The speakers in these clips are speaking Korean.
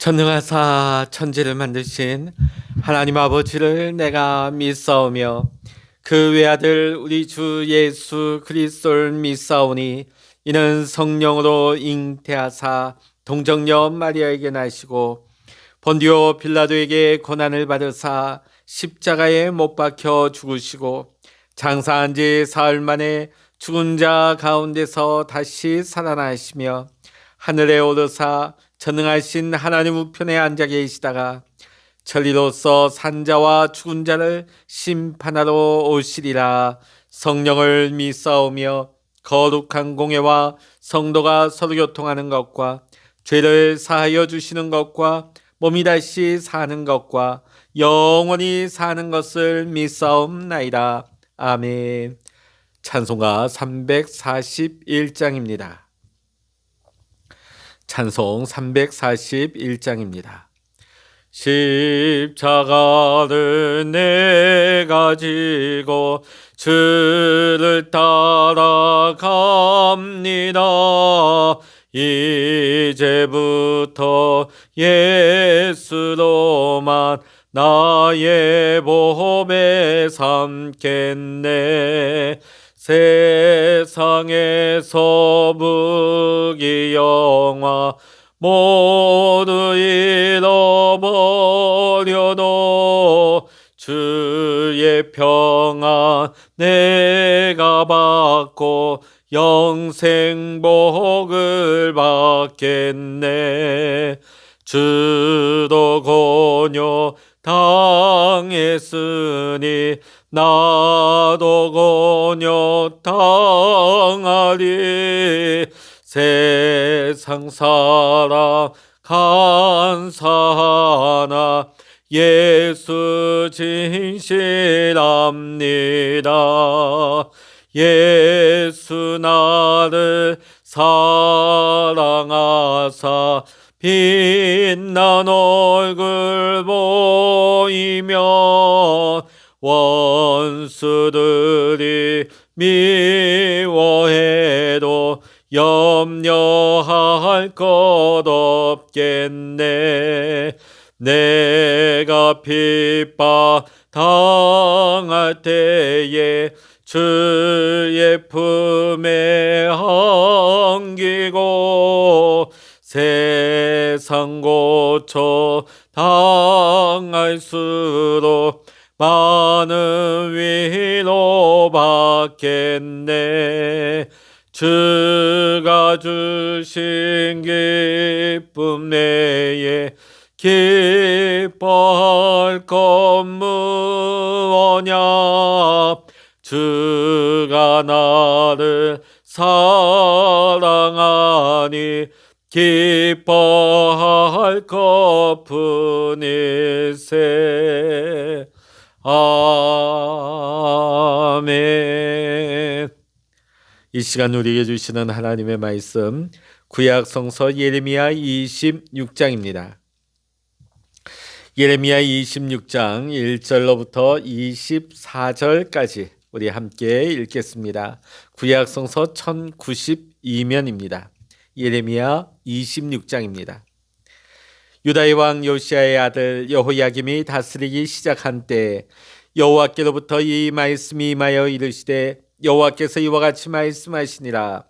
전능하사 천지를 만드신 하나님 아버지를 내가 믿사오며 그 외아들 우리 주 예수 그리스도를 믿사오니 이는 성령으로 잉태하사 동정녀 마리아에게 나시고 본디오 빌라도에게 고난을 받으사 십자가에 못 박혀 죽으시고 장사한 지 사흘 만에 죽은 자 가운데서 다시 살아나시며 하늘에 오르사 전능하신 하나님 우편에 앉아 계시다가 천리로서 산자와 죽은 자를 심판하러 오시리라. 성령을 믿사오며 거룩한 공예와 성도가 서로 교통하는 것과 죄를 사하여 주시는 것과 몸이 다시 사는 것과 영원히 사는 것을 믿사옵나이다. 아멘. 찬송가 341장입니다. 찬송 341장입니다. 십자가를 내가 지고 주를 따라갑니다. 이제부터 예수로만 나의 보배 삼겠네. 세상에서 무기 영화 모두 잃어버려도 주의 평안 내가 받고 영생 복을 받겠네. 주도 권유 당했으니 나도 권유 당하리. 세상 사랑 감사하나 예수 진실합니다. 예수 나를 사랑하사 빛난 얼굴 보이며 원수들이 미워해도 염려할 것 없겠네. 내가 핍박 당할 때에 주의 품에 안기고 세상 고초 당할수록 많은 위로 받겠네. 주가 주신 기쁨 내에 기뻐할 것 무엇냐. 주가 나를 사랑하니 기뻐할 것뿐일세. 아멘. 이 시간 우리에게 주시는 하나님의 말씀 구약 성서 예레미야 26장입니다. 예레미야 26장 1절로부터 24절까지 우리 함께 읽겠습니다. 구약 성서 1092면입니다. 예레미야 26장입니다. 유다의 왕 요시야의 아들 여호야김이 다스리기 시작한 때 여호와께로부터 이 말씀이 임하여 이르시되 여호와께서 이와 같이 말씀하시니라.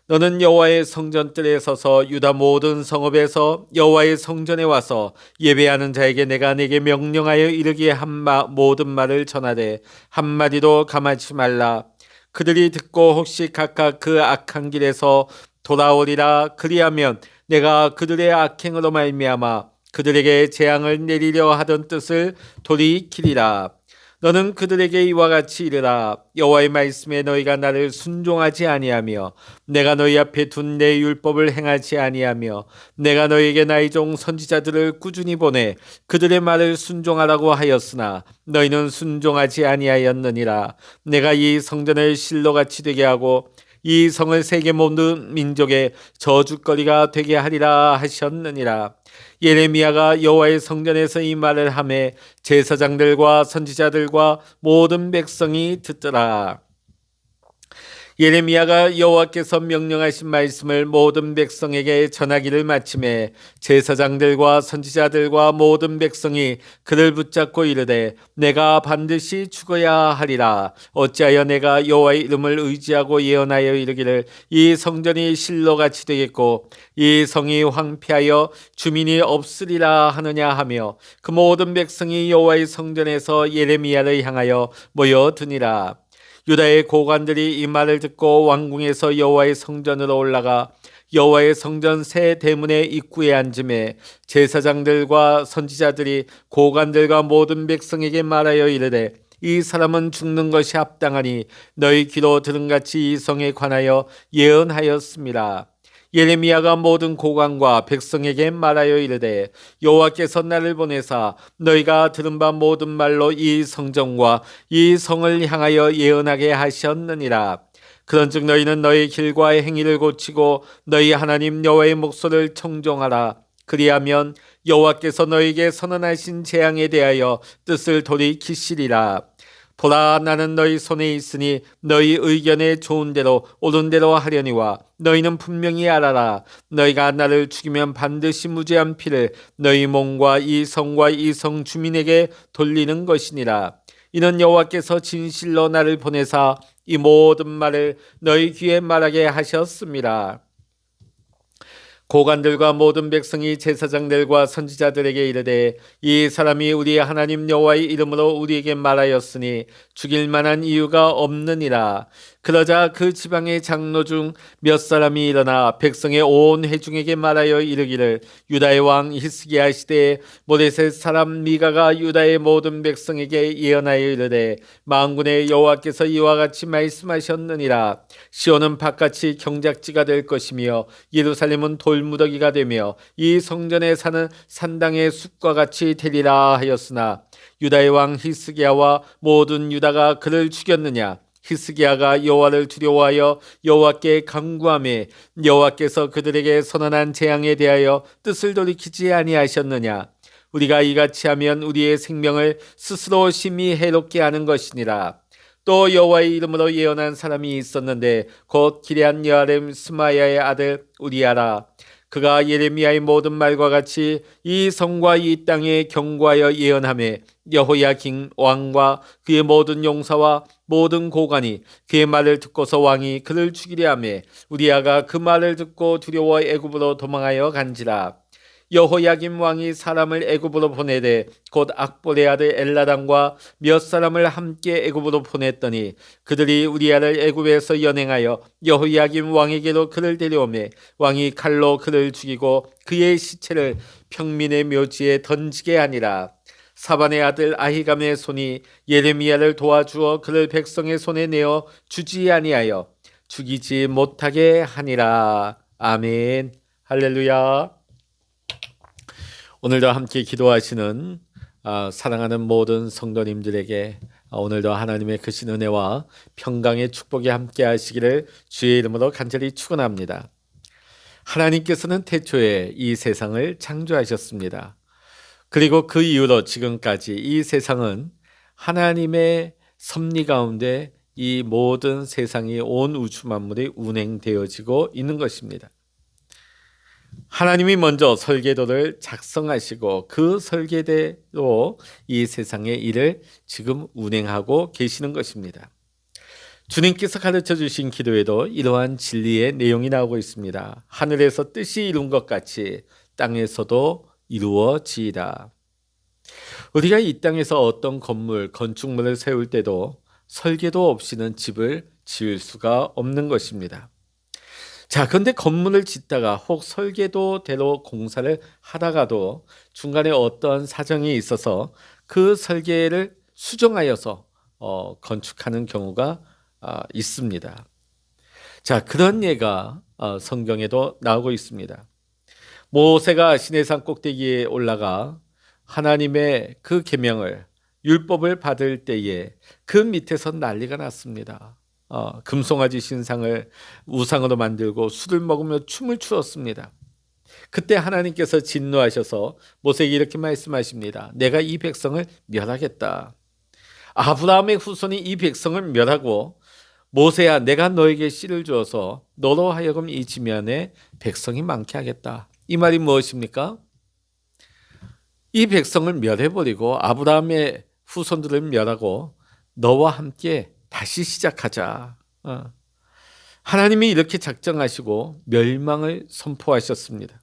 너는 여호와의 성전뜰에 서서 유다 모든 성읍에서 여호와의 성전에 와서 예배하는 자에게 내가 네게 명령하여 이르기에 한 모든 말을 전하되 한마디도 가만치 말라. 그들이 듣고 혹시 각각 그 악한 길에서 돌아오리라. 그리하면 내가 그들의 악행으로 말미암아 그들에게 재앙을 내리려 하던 뜻을 돌이키리라. 너는 그들에게 이와 같이 이르라. 여호와의 말씀에 너희가 나를 순종하지 아니하며 내가 너희 앞에 둔 내 율법을 행하지 아니하며 내가 너희에게 나의 종 선지자들을 꾸준히 보내 그들의 말을 순종하라고 하였으나 너희는 순종하지 아니하였느니라. 내가 이 성전을 실로같이 되게 하고 이 성을 세계 모든 민족의 저주거리가 되게 하리라 하셨느니라. 예레미야가 여호와의 성전에서 이 말을 하매 제사장들과 선지자들과 모든 백성이 듣더라. 예레미야가 여호와께서 명령하신 말씀을 모든 백성에게 전하기를 마침에 제사장들과 선지자들과 모든 백성이 그를 붙잡고 이르되 내가 반드시 죽어야 하리라. 어찌하여 내가 여호와의 이름을 의지하고 예언하여 이르기를 이 성전이 실로같이 되겠고 이 성이 황폐하여 주민이 없으리라 하느냐 하며 그 모든 백성이 여호와의 성전에서 예레미야를 향하여 모여드니라. 유다의 고관들이 이 말을 듣고 왕궁에서 여호와의 성전으로 올라가 여호와의 성전 새 대문의 입구에 앉음에 제사장들과 선지자들이 고관들과 모든 백성에게 말하여 이르되 이 사람은 죽는 것이 합당하니 너희 귀로 들은 같이 이 성에 관하여 예언하였습니다. 예레미야가 모든 고관과 백성에게 말하여 이르되 여호와께서 나를 보내사 너희가 들은 바 모든 말로 이 성전과 이 성을 향하여 예언하게 하셨느니라. 그런즉 너희는 너희 길과 행위를 고치고 너희 하나님 여호와의 목소리를 청종하라. 그리하면 여호와께서 너희에게 선언하신 재앙에 대하여 뜻을 돌이키시리라. 보라, 나는 너희 손에 있으니 너희 의견에 좋은 대로 옳은 대로 하려니와 너희는 분명히 알아라. 너희가 나를 죽이면 반드시 무죄한 피를 너희 몸과 이 성과 이 성 주민에게 돌리는 것이니라. 이는 여호와께서 진실로 나를 보내사 이 모든 말을 너희 귀에 말하게 하셨습니다. 고관들과 모든 백성이 제사장들과 선지자들에게 이르되 이 사람이 우리 하나님 여호와의 이름으로 우리에게 말하였으니 죽일 만한 이유가 없느니라. 그러자 그 지방의 장로 중 몇 사람이 일어나 백성의 온 회중에게 말하여 이르기를 유다의 왕 히스기야 시대에 모레셋 사람 미가가 유다의 모든 백성에게 예언하여 이르되 만군의 여호와께서 이와 같이 말씀하셨느니라. 시온은 바깥이 경작지가 될 것이며 예루살렘은 돌무더기가 되며 이 성전에 사는 산당의 숲과 같이 되리라 하였으나 유다의 왕 히스기야와 모든 유다가 그를 죽였느냐? 히스기야가 여호와를 두려워하여 여호와께 간구하며 여호와께서 그들에게 선언한 재앙에 대하여 뜻을 돌이키지 아니하셨느냐? 우리가 이같이 하면 우리의 생명을 스스로 심히 해롭게 하는 것이니라. 또 여호와의 이름으로 예언한 사람이 있었는데 곧 기럇 여아림 스마야의 아들 우리아라. 그가 예레미야의 모든 말과 같이 이 성과 이 땅에 경고하여 예언하며 여호야긴 왕과 그의 모든 용사와 모든 고관이 그의 말을 듣고서 왕이 그를 죽이려 하며 우리아가 그 말을 듣고 두려워 애굽으로 도망하여 간지라. 여호야김 왕이 사람을 애굽으로 보내되 곧 악보레 아들 엘나단과 몇 사람을 함께 애굽으로 보냈더니 그들이 우리아를 애굽에서 연행하여 여호야김 왕에게로 그를 데려오매 왕이 칼로 그를 죽이고 그의 시체를 평민의 묘지에 던지게 하니라. 사반의 아들 아히감의 손이 예레미야를 도와주어 그를 백성의 손에 내어 주지 아니하여 죽이지 못하게 하니라. 아멘. 할렐루야. 오늘도 함께 기도하시는 사랑하는 모든 성도님들에게 오늘도 하나님의 크신 은혜와 평강의 축복이 함께 하시기를 주의 이름으로 간절히 축원합니다. 하나님께서는 태초에 이 세상을 창조하셨습니다. 그리고 그 이후로 지금까지 이 세상은 하나님의 섭리 가운데 이 모든 세상이 온 우주 만물이 운행되어지고 있는 것입니다. 하나님이 먼저 설계도를 작성하시고 그 설계대로 이 세상의 일을 지금 운행하고 계시는 것입니다. 주님께서 가르쳐 주신 기도에도 이러한 진리의 내용이 나오고 있습니다. 하늘에서 뜻이 이룬 것 같이 땅에서도 이루어지이다. 우리가 이 땅에서 어떤 건물, 건축물을 세울 때도 설계도 없이는 집을 지을 수가 없는 것입니다. 자, 그런데 건물을 짓다가 혹 설계도대로 공사를 하다가도 중간에 어떤 사정이 있어서 그 설계를 수정하여서 건축하는 경우가 있습니다. 자, 그런 예가 성경에도 나오고 있습니다. 모세가 시내산 꼭대기에 올라가 하나님의 그 계명을 율법을 받을 때에 그 밑에서 난리가 났습니다. 금송아지 신상을 우상으로 만들고 술을 먹으며 춤을 추었습니다. 그때 하나님께서 진노하셔서 모세에게 이렇게 말씀하십니다. 내가 이 백성을 멸하겠다. 아브라함의 후손이 이 백성을 멸하고 모세야, 내가 너에게 씨를 주어서 너로 하여금 이 지면에 백성이 많게 하겠다. 이 말이 무엇입니까? 이 백성을 멸해버리고 아브라함의 후손들을 멸하고 너와 함께 다시 시작하자. 하나님이 이렇게 작정하시고 멸망을 선포하셨습니다.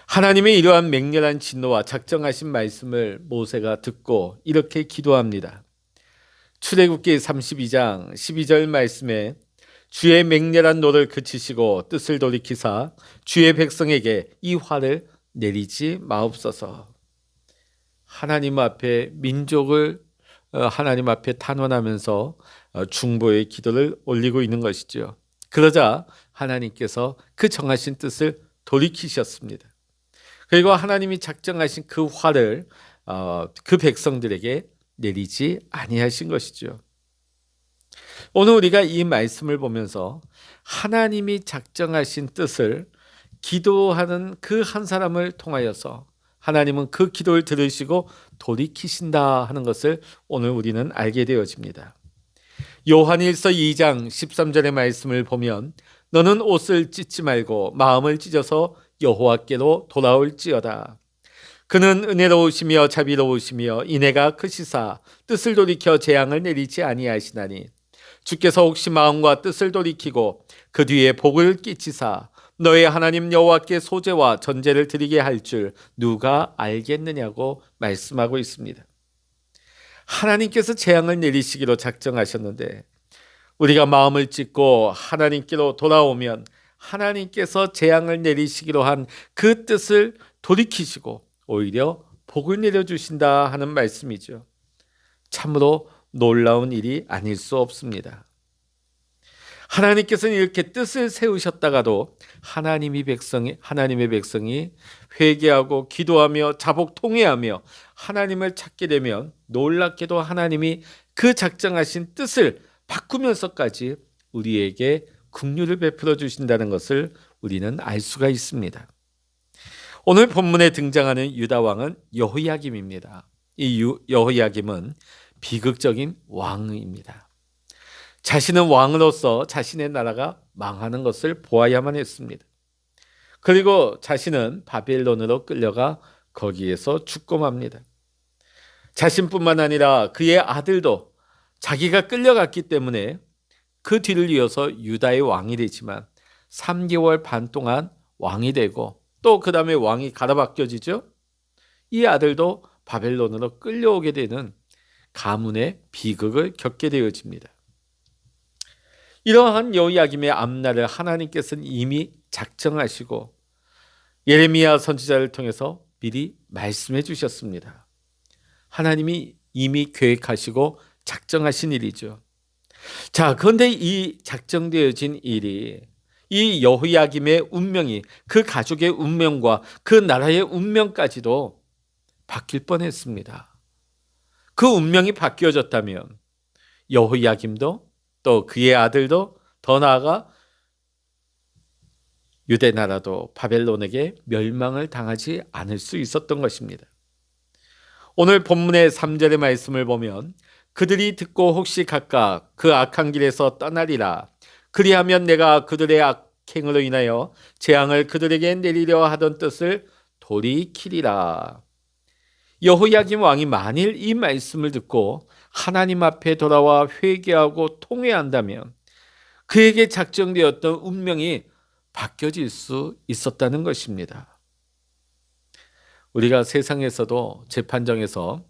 하나님의 이러한 맹렬한 진노와 작정하신 말씀을 모세가 듣고 이렇게 기도합니다. 출애굽기 32장 12절 말씀에 주의 맹렬한 노를 그치시고 뜻을 돌이키사 주의 백성에게 이 화를 내리지 마옵소서. 하나님 앞에 민족을 하나님 앞에 탄원하면서 중보의 기도를 올리고 있는 것이죠. 그러자 하나님께서 그 정하신 뜻을 돌이키셨습니다. 그리고 하나님이 작정하신 그 화를 그 백성들에게 내리지 아니하신 것이죠. 오늘 우리가 이 말씀을 보면서 하나님이 작정하신 뜻을 기도하는 그 한 사람을 통하여서 하나님은 그 기도를 들으시고 돌이키신다 하는 것을 오늘 우리는 알게 되어집니다. 요한일서 2장 13절의 말씀을 보면 너는 옷을 찢지 말고 마음을 찢어서 여호와께로 돌아올지어다. 그는 은혜로우시며 자비로우시며 인애가 크시사 뜻을 돌이켜 재앙을 내리지 아니하시나니 주께서 혹시 마음과 뜻을 돌이키고 그 뒤에 복을 끼치사 너의 하나님 여호와께 소제와 전제를 드리게 할 줄 누가 알겠느냐고 말씀하고 있습니다. 하나님께서 재앙을 내리시기로 작정하셨는데 우리가 마음을 찢고 하나님께로 돌아오면 하나님께서 재앙을 내리시기로 한 그 뜻을 돌이키시고 오히려 복을 내려주신다 하는 말씀이죠. 참으로 놀라운 일이 아닐 수 없습니다. 하나님께서는 이렇게 뜻을 세우셨다가도 하나님의 백성이 회개하고 기도하며 자복 통회하며 하나님을 찾게 되면 놀랍게도 하나님이 그 작정하신 뜻을 바꾸면서까지 우리에게 긍휼을 베풀어 주신다는 것을 우리는 알 수가 있습니다. 오늘 본문에 등장하는 유다 왕은 여호야김입니다. 이 여호야김은 비극적인 왕입니다. 자신은 왕으로서 자신의 나라가 망하는 것을 보아야만 했습니다. 그리고 자신은 바벨론으로 끌려가 거기에서 죽고 맙니다. 자신뿐만 아니라 그의 아들도 자기가 끌려갔기 때문에 그 뒤를 이어서 유다의 왕이 되지만 3개월 반 동안 왕이 되고 또 그 다음에 왕이 갈아바뀌어지죠. 이 아들도 바벨론으로 끌려오게 되는 가문의 비극을 겪게 되어집니다. 이러한 여호야김의 앞날을 하나님께서는 이미 작정하시고 예레미야 선지자를 통해서 미리 말씀해 주셨습니다. 하나님이 이미 계획하시고 작정하신 일이죠. 자, 그런데 이 작정되어진 일이 이 여호야김의 운명이 그 가족의 운명과 그 나라의 운명까지도 바뀔 뻔했습니다. 그 운명이 바뀌어졌다면 여호야김도 또 그의 아들도 더 나아가 유대 나라도 바벨론에게 멸망을 당하지 않을 수 있었던 것입니다. 오늘 본문의 3절의 말씀을 보면 그들이 듣고 혹시 각각 그 악한 길에서 떠나리라. 그리하면 내가 그들의 악행으로 인하여 재앙을 그들에게 내리려 하던 뜻을 돌이키리라. 여호야김 왕이 만일 이 말씀을 듣고 하나님 앞에 돌아와 회개하고 통회한다면 그에게 작정되었던 운명이 바뀌어질 수 있었다는 것입니다. 우리가 세상에서도 재판정에서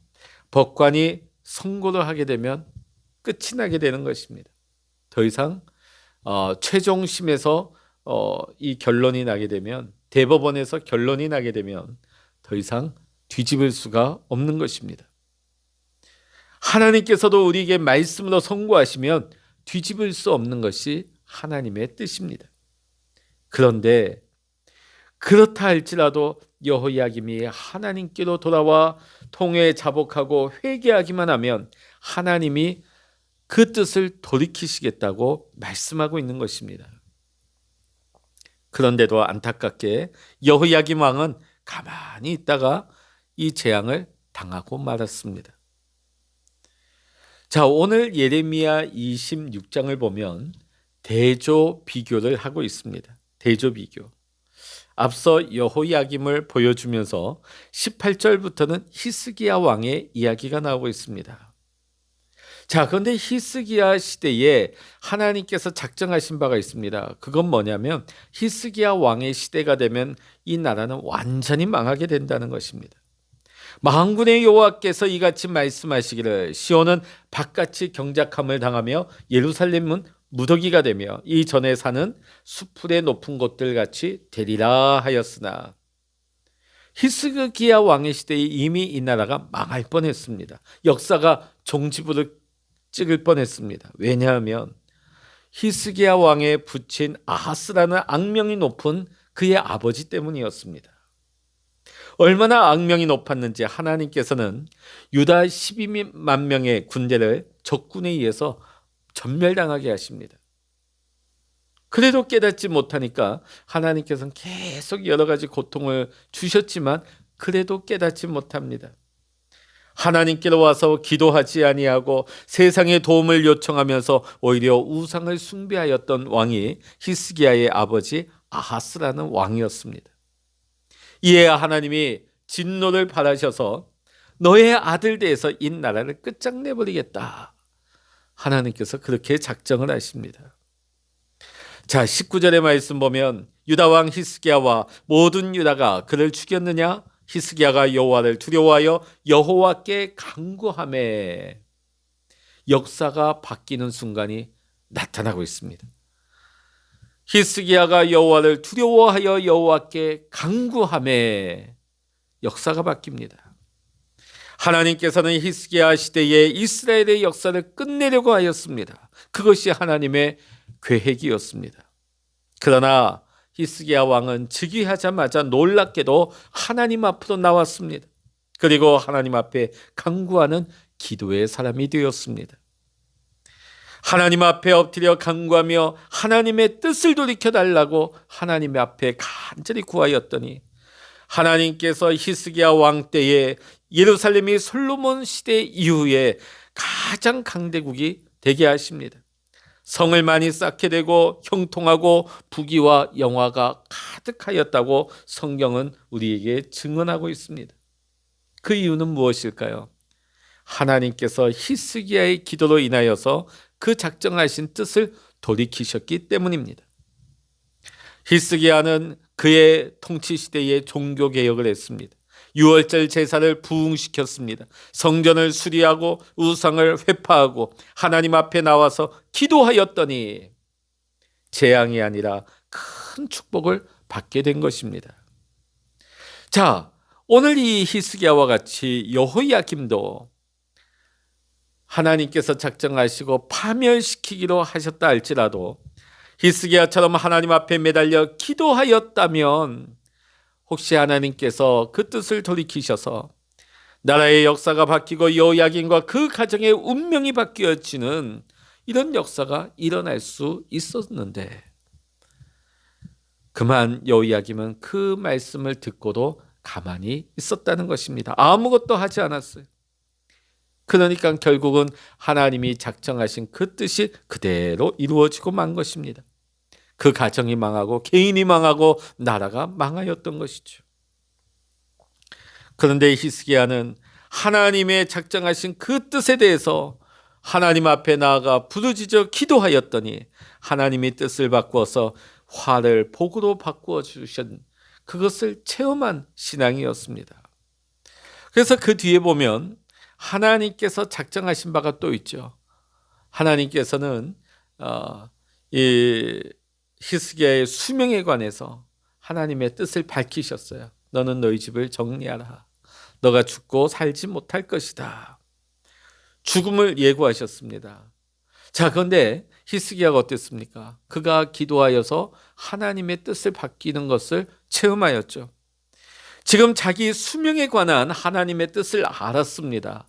법관이 선고를 하게 되면 끝이 나게 되는 것입니다. 더 이상 최종심에서 이 결론이 나게 되면 대법원에서 결론이 나게 되면 더 이상 뒤집을 수가 없는 것입니다. 하나님께서도 우리에게 말씀으로 선고하시면 뒤집을 수 없는 것이 하나님의 뜻입니다. 그런데 그렇다 할지라도 여호야김이 하나님께로 돌아와 통회에 자복하고 회개하기만 하면 하나님이 그 뜻을 돌이키시겠다고 말씀하고 있는 것입니다. 그런데도 안타깝게 여호야김 왕은 가만히 있다가 이 재앙을 당하고 말았습니다. 자, 오늘 예레미야 26장을 보면 대조 비교를 하고 있습니다. 대조 비교. 앞서 여호야김을 보여주면서 18절부터는 히스기야 왕의 이야기가 나오고 있습니다. 자, 그런데 히스기야 시대에 하나님께서 작정하신 바가 있습니다. 그건 뭐냐면 히스기야 왕의 시대가 되면 이 나라는 완전히 망하게 된다는 것입니다. 만군의 여호와께서 이같이 말씀하시기를 시온은 바깥이 경작함을 당하며 예루살렘은 무더기가 되며 이 전에 사는 수풀의 높은 곳들 같이 되리라 하였으나 히스기야 왕의 시대에 이미 이 나라가 망할 뻔했습니다. 역사가 종지부를 찍을 뻔했습니다. 왜냐하면 히스기야 왕의 부친 아하스라는 악명이 높은 그의 아버지 때문이었습니다. 얼마나 악명이 높았는지 하나님께서는 유다 12만 명의 군대를 적군에 의해서 전멸당하게 하십니다. 그래도 깨닫지 못하니까 하나님께서는 계속 여러 가지 고통을 주셨지만 그래도 깨닫지 못합니다. 하나님께로 와서 기도하지 아니하고 세상의 도움을 요청하면서 오히려 우상을 숭배하였던 왕이 히스기야의 아버지 아하스라는 왕이었습니다. 이에 하나님이 진노를 발하셔서 너의 아들 대에서 이 나라를 끝장내버리겠다. 하나님께서 그렇게 작정을 하십니다. 자, 19절의 말씀 보면 유다 왕 히스기야와 모든 유다가 그를 죽였느냐? 히스기야가 여호와를 두려워하여 여호와께 간구하매 역사가 바뀌는 순간이 나타나고 있습니다. 히스기야가 여호와를 두려워하여 여호와께 간구하매 역사가 바뀝니다. 하나님께서는 히스기야 시대에 이스라엘의 역사를 끝내려고 하였습니다. 그것이 하나님의 계획이었습니다. 그러나 히스기야 왕은 즉위하자마자 놀랍게도 하나님 앞으로 나왔습니다. 그리고 하나님 앞에 간구하는 기도의 사람이 되었습니다. 하나님 앞에 엎드려 간구하며 하나님의 뜻을 돌이켜달라고 하나님 앞에 간절히 구하였더니 하나님께서 히스기야 왕 때에 예루살렘이 솔로몬 시대 이후에 가장 강대국이 되게 하십니다. 성을 많이 쌓게 되고 형통하고 부귀와 영화가 가득하였다고 성경은 우리에게 증언하고 있습니다. 그 이유는 무엇일까요? 하나님께서 히스기야의 기도로 인하여서 그 작정하신 뜻을 돌이키셨기 때문입니다. 히스기야는 그의 통치 시대에 종교 개혁을 했습니다. 유월절 제사를 부흥시켰습니다. 성전을 수리하고 우상을 회파하고 하나님 앞에 나와서 기도하였더니 재앙이 아니라 큰 축복을 받게 된 것입니다. 자, 오늘 이 히스기야와 같이 여호야김도 하나님께서 작정하시고 파멸시키기로 하셨다 할지라도 히스기야처럼 하나님 앞에 매달려 기도하였다면 혹시 하나님께서 그 뜻을 돌이키셔서 나라의 역사가 바뀌고 여호야김과 그 가정의 운명이 바뀌어지는 이런 역사가 일어날 수 있었는데 그만 여호야김은 그 말씀을 듣고도 가만히 있었다는 것입니다. 아무것도 하지 않았어요. 그러니까 결국은 하나님이 작정하신 그 뜻이 그대로 이루어지고 만 것입니다. 그 가정이 망하고 개인이 망하고 나라가 망하였던 것이죠. 그런데 히스기야는 하나님의 작정하신 그 뜻에 대해서 하나님 앞에 나아가 부르짖어 기도하였더니 하나님이 뜻을 바꾸어서 화를 복으로 바꾸어 주신 그것을 체험한 신앙이었습니다. 그래서 그 뒤에 보면 하나님께서 작정하신 바가 또 있죠. 하나님께서는 이 히스기야의 수명에 관해서 하나님의 뜻을 밝히셨어요. 너는 너희 집을 정리하라. 너가 죽고 살지 못할 것이다. 죽음을 예고하셨습니다. 자, 그런데 히스기야가 어땠습니까? 그가 기도하여서 하나님의 뜻을 바뀌는 것을 체험하였죠. 지금 자기 수명에 관한 하나님의 뜻을 알았습니다.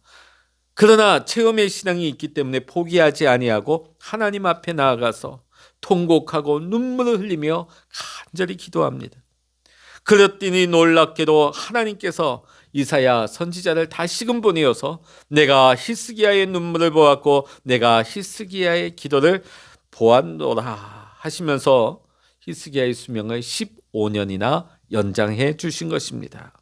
그러나 체험의 신앙이 있기 때문에 포기하지 아니하고 하나님 앞에 나아가서 통곡하고 눈물을 흘리며 간절히 기도합니다. 그랬더니 놀랍게도 하나님께서 이사야 선지자를 다시금 보내어서 내가 히스기야의 눈물을 보았고 내가 히스기야의 기도를 보았노라 하시면서 히스기야의 수명을 15년이나 연장해 주신 것입니다.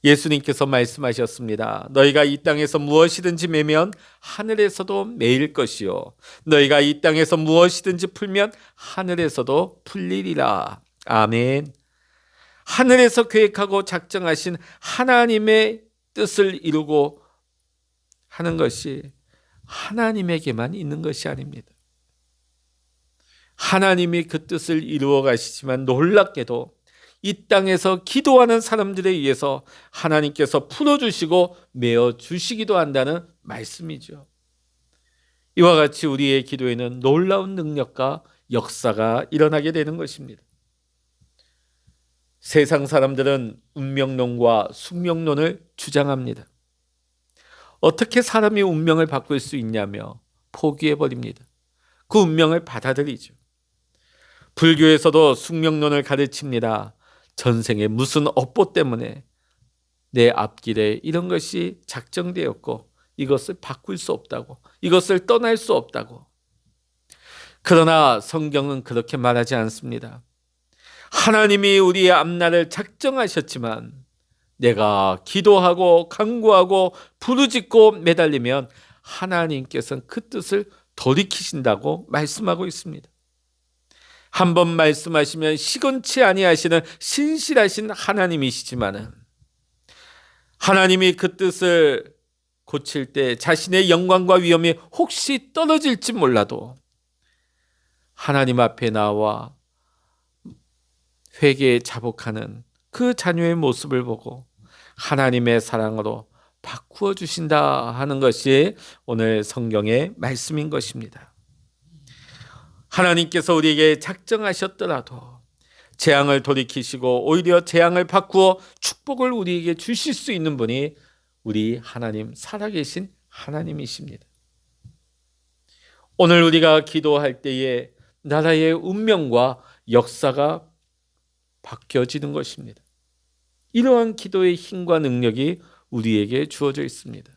예수님께서 말씀하셨습니다. 너희가 이 땅에서 무엇이든지 매면 하늘에서도 매일 것이요 너희가 이 땅에서 무엇이든지 풀면 하늘에서도 풀리리라. 아멘. 하늘에서 계획하고 작정하신 하나님의 뜻을 이루고 하는 것이 하나님에게만 있는 것이 아닙니다. 하나님이 그 뜻을 이루어 가시지만 놀랍게도 이 땅에서 기도하는 사람들에 의해서 하나님께서 풀어주시고 메어주시기도 한다는 말씀이죠. 이와 같이 우리의 기도에는 놀라운 능력과 역사가 일어나게 되는 것입니다. 세상 사람들은 운명론과 숙명론을 주장합니다. 어떻게 사람이 운명을 바꿀 수 있냐며 포기해버립니다. 그 운명을 받아들이죠. 불교에서도 숙명론을 가르칩니다. 전생에 무슨 업보 때문에 내 앞길에 이런 것이 작정되었고 이것을 바꿀 수 없다고, 이것을 떠날 수 없다고. 그러나 성경은 그렇게 말하지 않습니다. 하나님이 우리의 앞날을 작정하셨지만 내가 기도하고 간구하고 부르짖고 매달리면 하나님께서는 그 뜻을 돌이키신다고 말씀하고 있습니다. 한번 말씀하시면 시건치 아니하시는 신실하신 하나님이시지만은 하나님이 그 뜻을 고칠 때 자신의 영광과 위엄이 혹시 떨어질지 몰라도 하나님 앞에 나와 회개에 자복하는 그 자녀의 모습을 보고 하나님의 사랑으로 바꾸어 주신다 하는 것이 오늘 성경의 말씀인 것입니다. 하나님께서 우리에게 작정하셨더라도 재앙을 돌이키시고 오히려 재앙을 바꾸어 축복을 우리에게 주실 수 있는 분이 우리 하나님, 살아계신 하나님이십니다. 오늘 우리가 기도할 때에 나라의 운명과 역사가 바뀌어지는 것입니다. 이러한 기도의 힘과 능력이 우리에게 주어져 있습니다.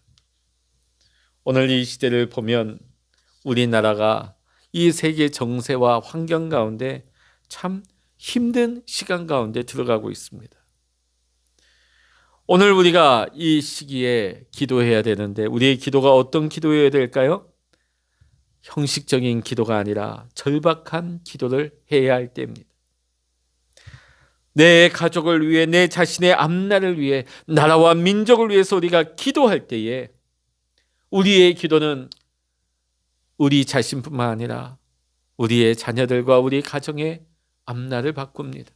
오늘 이 시대를 보면 우리나라가 이 세계 정세와 환경 가운데 참 힘든 시간 가운데 들어가고 있습니다. 오늘 우리가 이 시기에 기도해야 되는데 우리의 기도가 어떤 기도여야 될까요? 형식적인 기도가 아니라 절박한 기도를 해야 할 때입니다. 내 가족을 위해, 내 자신의 앞날을 위해, 나라와 민족을 위해서 우리가 기도할 때에 우리의 기도는 우리 자신뿐만 아니라 우리의 자녀들과 우리 가정의 앞날을 바꿉니다.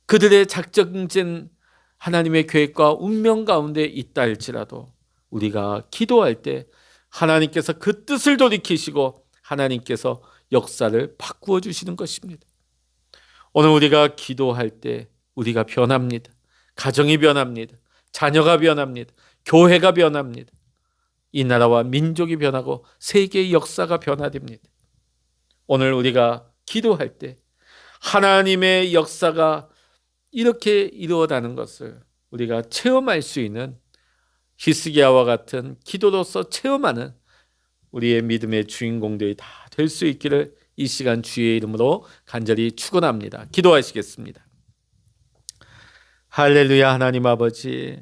그들의 작정된 하나님의 계획과 운명 가운데 있다 할지라도 우리가 기도할 때 하나님께서 그 뜻을 돌이키시고 하나님께서 역사를 바꾸어 주시는 것입니다. 오늘 우리가 기도할 때 우리가 변합니다. 가정이 변합니다. 자녀가 변합니다. 교회가 변합니다. 이 나라와 민족이 변하고 세계의 역사가 변화됩니다. 오늘 우리가 기도할 때 하나님의 역사가 이렇게 이루어가는 것을 우리가 체험할 수 있는 히스기야와 같은 기도로서 체험하는 우리의 믿음의 주인공들이 다 될 수 있기를 이 시간 주의 이름으로 간절히 축원합니다. 기도하시겠습니다. 할렐루야. 하나님 아버지,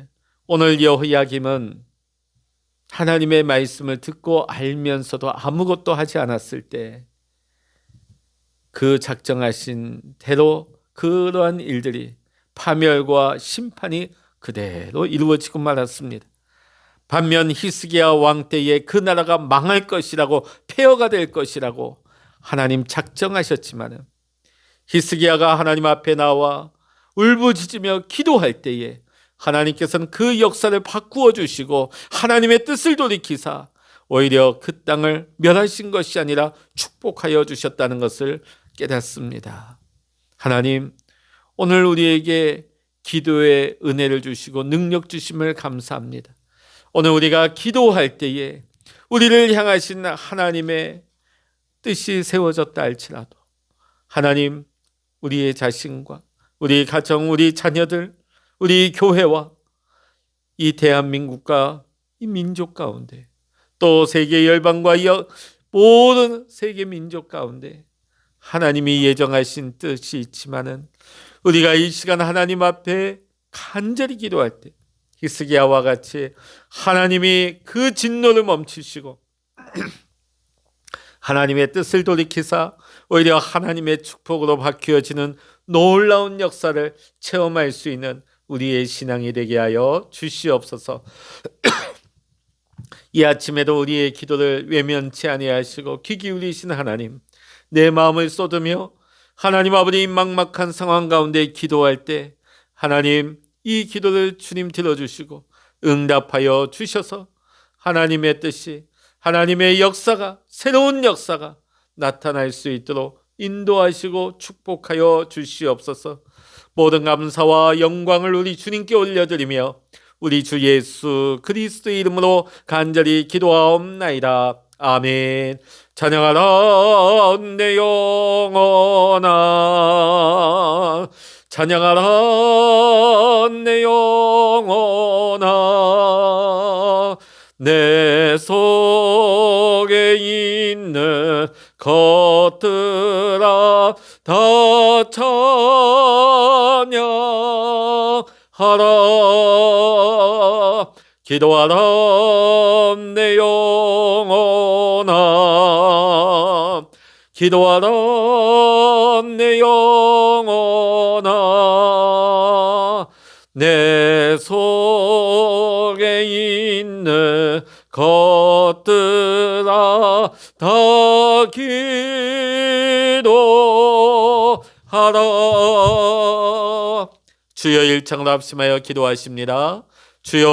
오늘 여호야김은 하나님의 말씀을 듣고 알면서도 아무것도 하지 않았을 때 그 작정하신 대로 그러한 일들이 파멸과 심판이 그대로 이루어지고 말았습니다. 반면 히스기야 왕 때에 그 나라가 망할 것이라고, 폐허가 될 것이라고 하나님 작정하셨지만 히스기야가 하나님 앞에 나와 울부짖으며 기도할 때에 하나님께서는 그 역사를 바꾸어 주시고 하나님의 뜻을 돌이키사 오히려 그 땅을 멸하신 것이 아니라 축복하여 주셨다는 것을 깨닫습니다. 하나님, 오늘 우리에게 기도의 은혜를 주시고 능력 주심을 감사합니다. 오늘 우리가 기도할 때에 우리를 향하신 하나님의 뜻이 세워졌다 할지라도 하나님, 우리의 자신과 우리 가정, 우리 자녀들, 우리 교회와 이 대한민국과 이 민족 가운데 또 세계 열방과 모든 세계 민족 가운데 하나님이 예정하신 뜻이 있지만은 우리가 이 시간 하나님 앞에 간절히 기도할 때 히스기야와 같이 하나님이 그 진노를 멈추시고 하나님의 뜻을 돌이키사 오히려 하나님의 축복으로 바뀌어지는 놀라운 역사를 체험할 수 있는 우리의 신앙이 되게 하여 주시옵소서. 이 아침에도 우리의 기도를 외면치 아니하시고 귀 기울이신 하나님, 내 마음을 쏟으며 하나님 아버지 막막한 상황 가운데 기도할 때 하나님 이 기도를 주님 들어주시고 응답하여 주셔서 하나님의 뜻이, 하나님의 역사가, 새로운 역사가 나타날 수 있도록 인도하시고 축복하여 주시옵소서. 모든 감사와 영광을 우리 주님께 올려드리며 우리 주 예수 그리스도의 이름으로 간절히 기도하옵나이다. 아멘. 찬양하라 내 영혼아, 찬양하라 내 영혼아, 내 속에 있는 것들아 다 찬양하라. 기도하라 내 영혼아, 기도하라 내 영혼아, 내 속에 있는 것들아 다 기도하라. 주여 일창을 합심하여 기도하십니다. 주여